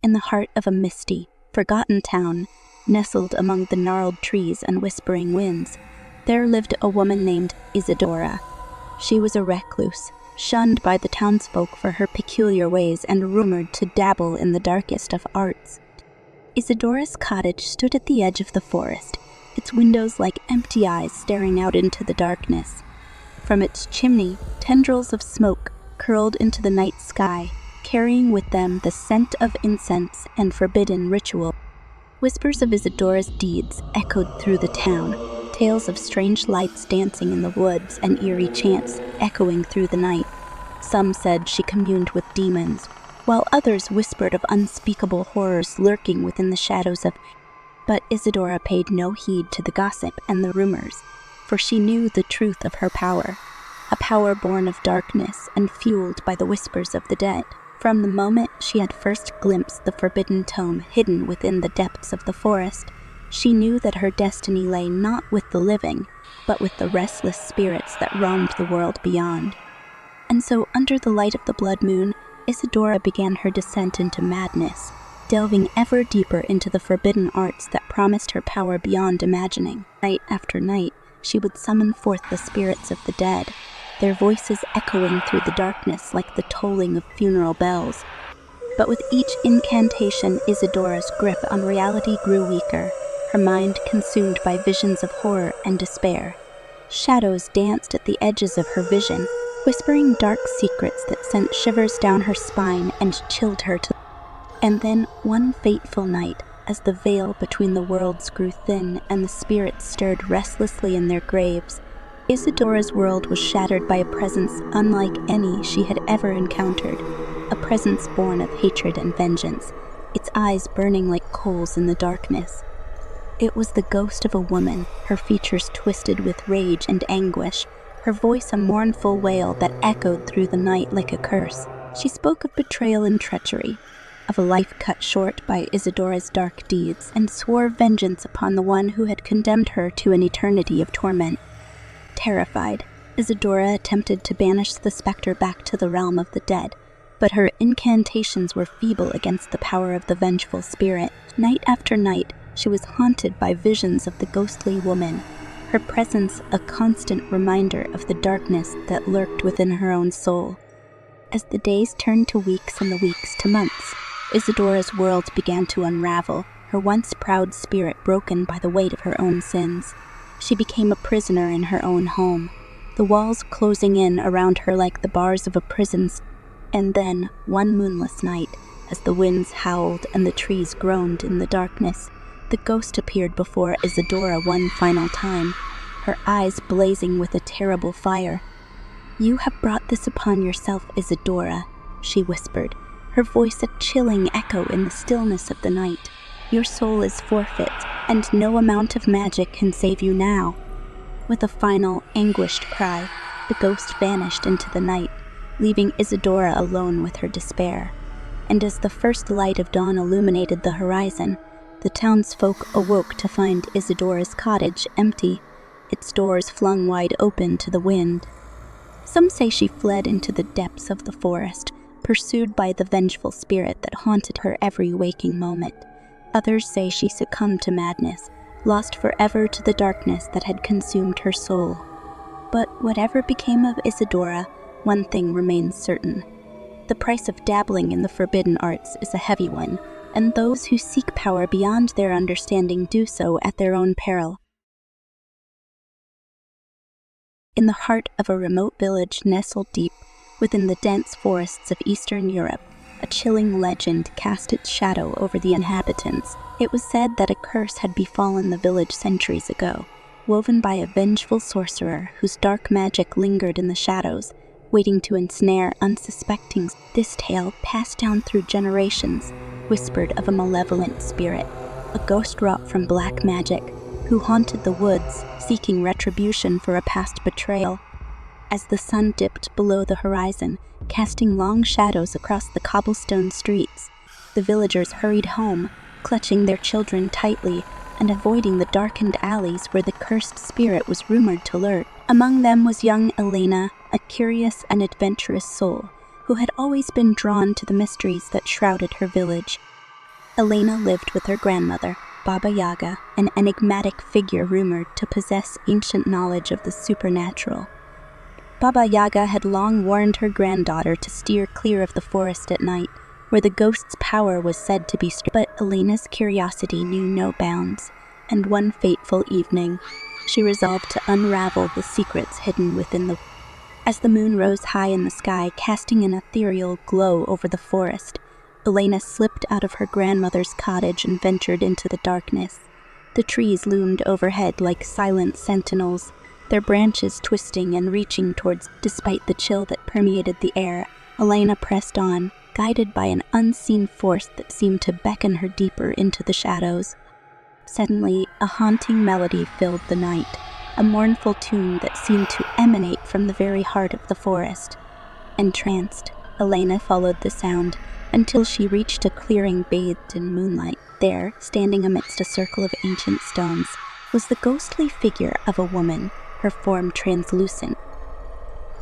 In the heart of a misty, forgotten town, nestled among the gnarled trees and whispering winds, there lived a woman named Isadora. She was a recluse, shunned by the townsfolk for her peculiar ways and rumored to dabble in the darkest of arts. Isadora's cottage stood at the edge of the forest, its windows like empty eyes staring out into the darkness. From its chimney, tendrils of smoke curled into the night sky, carrying with them the scent of incense and forbidden ritual. Whispers of Isadora's deeds echoed through the town, tales of strange lights dancing in the woods and eerie chants echoing through the night. Some said she communed with demons, while others whispered of unspeakable horrors lurking within the shadows of... But Isadora paid no heed to the gossip and the rumors, for she knew the truth of her power, a power born of darkness and fueled by the whispers of the dead. From the moment she had first glimpsed the forbidden tome hidden within the depths of the forest, she knew that her destiny lay not with the living, but with the restless spirits that roamed the world beyond. And so, under the light of the blood moon, Isadora began her descent into madness, delving ever deeper into the forbidden arts that promised her power beyond imagining. Night after night, she would summon forth the spirits of the dead, their voices echoing through the darkness like the tolling of funeral bells. But with each incantation, Isadora's grip on reality grew weaker, her mind consumed by visions of horror and despair. Shadows danced at the edges of her vision, whispering dark secrets that sent shivers down her spine and chilled her to... And then, one fateful night, as the veil between the worlds grew thin and the spirits stirred restlessly in their graves, Isadora's world was shattered by a presence unlike any she had ever encountered, a presence born of hatred and vengeance, its eyes burning like coals in the darkness. It was the ghost of a woman, her features twisted with rage and anguish, her voice a mournful wail that echoed through the night like a curse. She spoke of betrayal and treachery, of a life cut short by Isadora's dark deeds, and swore vengeance upon the one who had condemned her to an eternity of torment. Terrified, Isadora attempted to banish the specter back to the realm of the dead, but her incantations were feeble against the power of the vengeful spirit. Night after night, she was haunted by visions of the ghostly woman, her presence a constant reminder of the darkness that lurked within her own soul. As the days turned to weeks and the weeks to months, Isadora's world began to unravel, her once proud spirit broken by the weight of her own sins. She became a prisoner in her own home, the walls closing in around her like the bars of a prison. And then, one moonless night, as the winds howled and the trees groaned in the darkness, the ghost appeared before Isadora one final time, her eyes blazing with a terrible fire. "You have brought this upon yourself, Isadora," she whispered, her voice a chilling echo in the stillness of the night. "Your soul is forfeit, and no amount of magic can save you now." With a final, anguished cry, the ghost vanished into the night, leaving Isadora alone with her despair. And as the first light of dawn illuminated the horizon, the townsfolk awoke to find Isadora's cottage empty, its doors flung wide open to the wind. Some say she fled into the depths of the forest, pursued by the vengeful spirit that haunted her every waking moment. Others say she succumbed to madness, lost forever to the darkness that had consumed her soul. But whatever became of Isadora, one thing remains certain. The price of dabbling in the forbidden arts is a heavy one, and those who seek power beyond their understanding do so at their own peril. In the heart of a remote village nestled deep within the dense forests of Eastern Europe, a chilling legend cast its shadow over the inhabitants. It was said that a curse had befallen the village centuries ago, woven by a vengeful sorcerer whose dark magic lingered in the shadows, waiting to ensnare unsuspecting. This tale, passed down through generations, whispered of a malevolent spirit, a ghost wrought from black magic, who haunted the woods, seeking retribution for a past betrayal. As the sun dipped below the horizon, casting long shadows across the cobblestone streets, the villagers hurried home, clutching their children tightly and avoiding the darkened alleys where the cursed spirit was rumored to lurk. Among them was young Elena, a curious and adventurous soul, who had always been drawn to the mysteries that shrouded her village. Elena lived with her grandmother, Baba Yaga, an enigmatic figure rumored to possess ancient knowledge of the supernatural. Baba Yaga had long warned her granddaughter to steer clear of the forest at night, where the ghost's power was said to be strong. But Elena's curiosity knew no bounds, and one fateful evening, she resolved to unravel the secrets hidden within the... As the moon rose high in the sky, casting an ethereal glow over the forest, Elena slipped out of her grandmother's cottage and ventured into the darkness. The trees loomed overhead like silent sentinels, their branches twisting and reaching towards. Despite the chill that permeated the air, Elena pressed on, guided by an unseen force that seemed to beckon her deeper into the shadows. Suddenly, a haunting melody filled the night, a mournful tune that seemed to emanate from the very heart of the forest. Entranced, Elena followed the sound until she reached a clearing bathed in moonlight. There, standing amidst a circle of ancient stones, was the ghostly figure of a woman, her form translucent.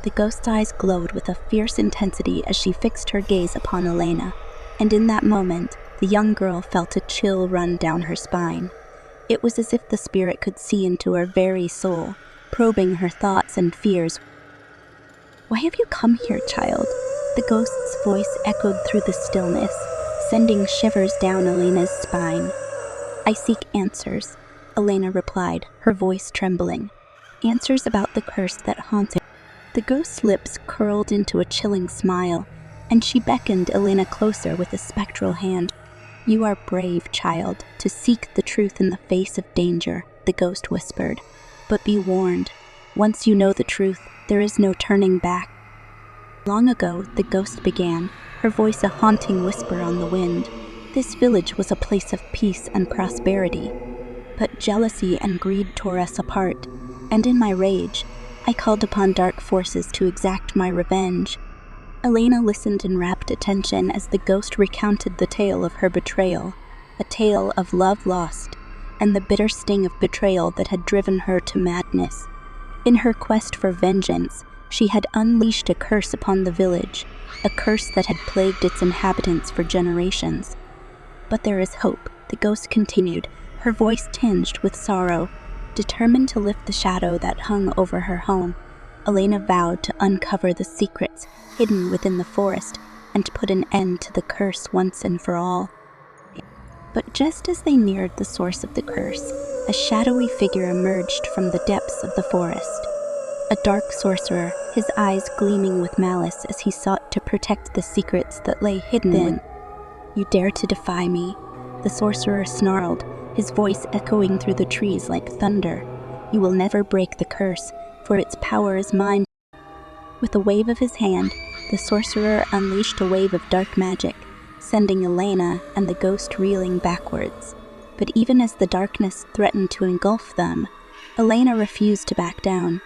The ghost's eyes glowed with a fierce intensity as she fixed her gaze upon Elena, and in that moment, the young girl felt a chill run down her spine. It was as if the spirit could see into her very soul, probing her thoughts and fears. "Why have you come here, child?" The ghost's voice echoed through the stillness, sending shivers down Elena's spine. "I seek answers," Elena replied, her voice trembling. "Answers about the curse that haunted." The ghost's lips curled into a chilling smile, and she beckoned Elena closer with a spectral hand. "You are brave, child, to seek the truth in the face of danger," the ghost whispered. "But be warned, once you know the truth, there is no turning back." Long ago, the ghost began, her voice a haunting whisper on the wind. This village was a place of peace and prosperity. But jealousy and greed tore us apart, and in my rage, I called upon dark forces to exact my revenge. Elena listened in rapt attention as the ghost recounted the tale of her betrayal, a tale of love lost, and the bitter sting of betrayal that had driven her to madness. In her quest for vengeance, she had unleashed a curse upon the village, a curse that had plagued its inhabitants for generations. "But there is hope," the ghost continued, her voice tinged with sorrow. Determined to lift the shadow that hung over her home, Elena vowed to uncover the secrets hidden within the forest and to put an end to the curse once and for all. But just as they neared the source of the curse, a shadowy figure emerged from the depths of the forest. A dark sorcerer, his eyes gleaming with malice as he sought to protect the secrets that lay hidden within. "You dare to defy me?" the sorcerer snarled, his voice echoing through the trees like thunder. "You will never break the curse, for its power is mine." With a wave of his hand, the sorcerer unleashed a wave of dark magic, sending Elena and the ghost reeling backwards. But even as the darkness threatened to engulf them, Elena refused to back down.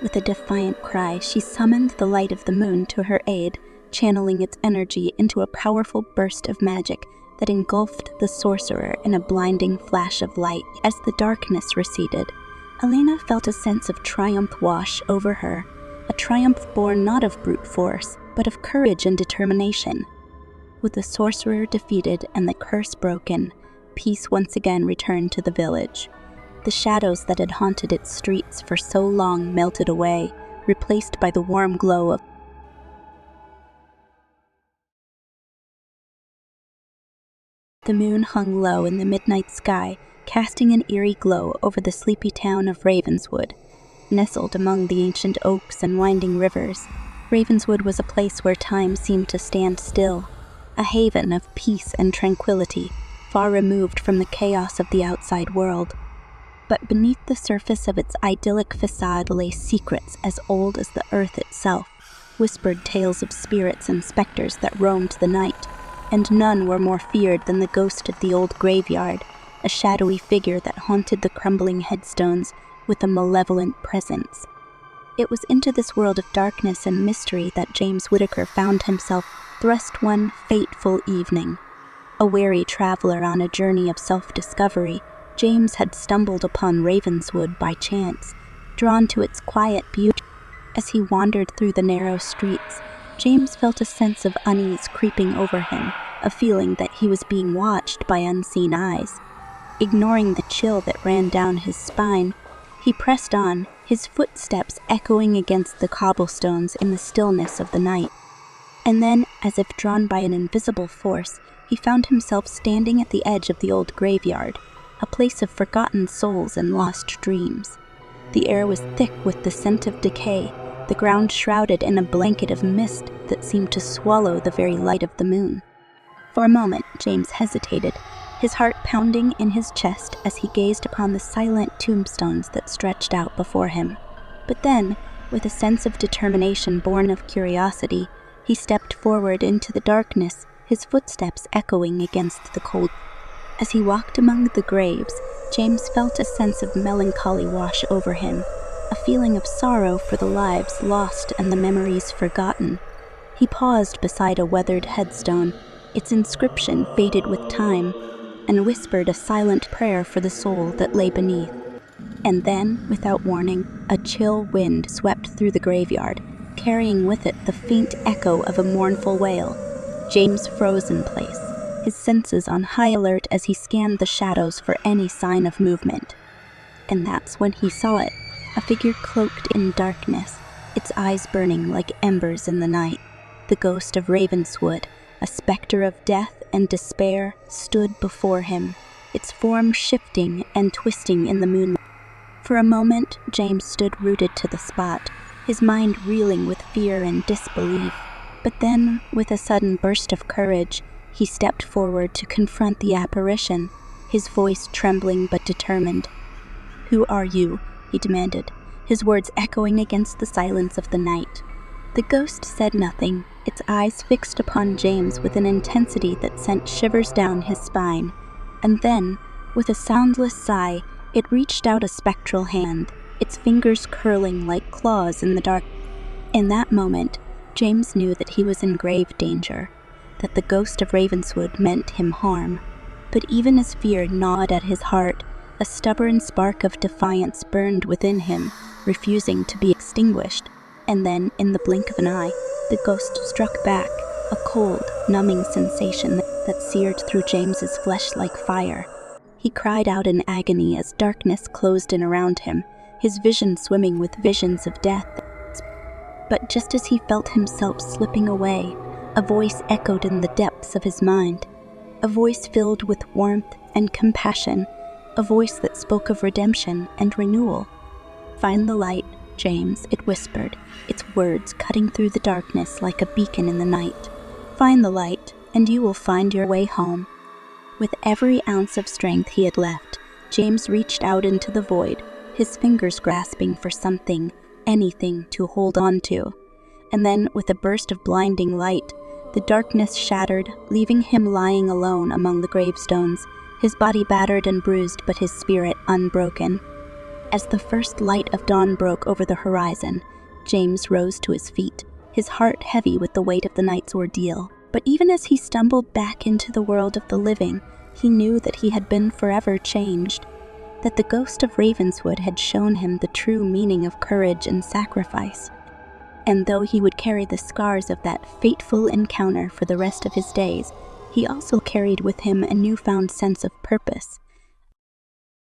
With a defiant cry, she summoned the light of the moon to her aid, channeling its energy into a powerful burst of magic that engulfed the sorcerer in a blinding flash of light. As the darkness receded, Elena felt a sense of triumph wash over her, a triumph born not of brute force, but of courage and determination. With the sorcerer defeated and the curse broken, peace once again returned to the village. The shadows that had haunted its streets for so long melted away, replaced by the warm glow of... The moon hung low in the midnight sky, casting an eerie glow over the sleepy town of Ravenswood. Nestled among the ancient oaks and winding rivers, Ravenswood was a place where time seemed to stand still, a haven of peace and tranquility, far removed from the chaos of the outside world. But beneath the surface of its idyllic facade lay secrets as old as the earth itself, whispered tales of spirits and specters that roamed the night, and none were more feared than the ghost of the old graveyard, a shadowy figure that haunted the crumbling headstones with a malevolent presence. It was into this world of darkness and mystery that James Whittaker found himself thrust one fateful evening. A weary traveler on a journey of self-discovery, James had stumbled upon Ravenswood by chance, drawn to its quiet beauty. As he wandered through the narrow streets, James felt a sense of unease creeping over him, a feeling that he was being watched by unseen eyes. Ignoring the chill that ran down his spine, he pressed on, his footsteps echoing against the cobblestones in the stillness of the night. And then, as if drawn by an invisible force, he found himself standing at the edge of the old graveyard, a place of forgotten souls and lost dreams. The air was thick with the scent of decay, the ground shrouded in a blanket of mist that seemed to swallow the very light of the moon. For a moment, James hesitated, his heart pounding in his chest as he gazed upon the silent tombstones that stretched out before him. But then, with a sense of determination born of curiosity, he stepped forward into the darkness, his footsteps echoing against the cold. As he walked among the graves, James felt a sense of melancholy wash over him, a feeling of sorrow for the lives lost and the memories forgotten. He paused beside a weathered headstone, its inscription faded with time, and whispered a silent prayer for the soul that lay beneath. And then, without warning, a chill wind swept through the graveyard, carrying with it the faint echo of a mournful wail. James froze in place, his senses on high alert as he scanned the shadows for any sign of movement. And that's when he saw it, a figure cloaked in darkness, its eyes burning like embers in the night. The ghost of Ravenswood, a specter of death and despair, stood before him, its form shifting and twisting in the moonlight. For a moment, James stood rooted to the spot, his mind reeling with fear and disbelief. But then, with a sudden burst of courage, he stepped forward to confront the apparition, his voice trembling but determined. "Who are you?" he demanded, his words echoing against the silence of the night. The ghost said nothing, its eyes fixed upon James with an intensity that sent shivers down his spine. And then, with a soundless sigh, it reached out a spectral hand, its fingers curling like claws in the dark. In that moment, James knew that he was in grave danger, that the ghost of Ravenswood meant him harm. But even as fear gnawed at his heart, a stubborn spark of defiance burned within him, refusing to be extinguished. And then, in the blink of an eye, the ghost struck back, a cold, numbing sensation that seared through James's flesh like fire. He cried out in agony as darkness closed in around him, his vision swimming with visions of death. But just as he felt himself slipping away, a voice echoed in the depths of his mind, a voice filled with warmth and compassion, a voice that spoke of redemption and renewal. "Find the light, James," it whispered, its words cutting through the darkness like a beacon in the night. "Find the light, and you will find your way home." With every ounce of strength he had left, James reached out into the void, his fingers grasping for something, anything to hold on to. And then, with a burst of blinding light, the darkness shattered, leaving him lying alone among the gravestones, his body battered and bruised but his spirit unbroken. As the first light of dawn broke over the horizon, James rose to his feet, his heart heavy with the weight of the night's ordeal. But even as he stumbled back into the world of the living, he knew that he had been forever changed, that the ghost of Ravenswood had shown him the true meaning of courage and sacrifice. And though he would carry the scars of that fateful encounter for the rest of his days, he also carried with him a newfound sense of purpose,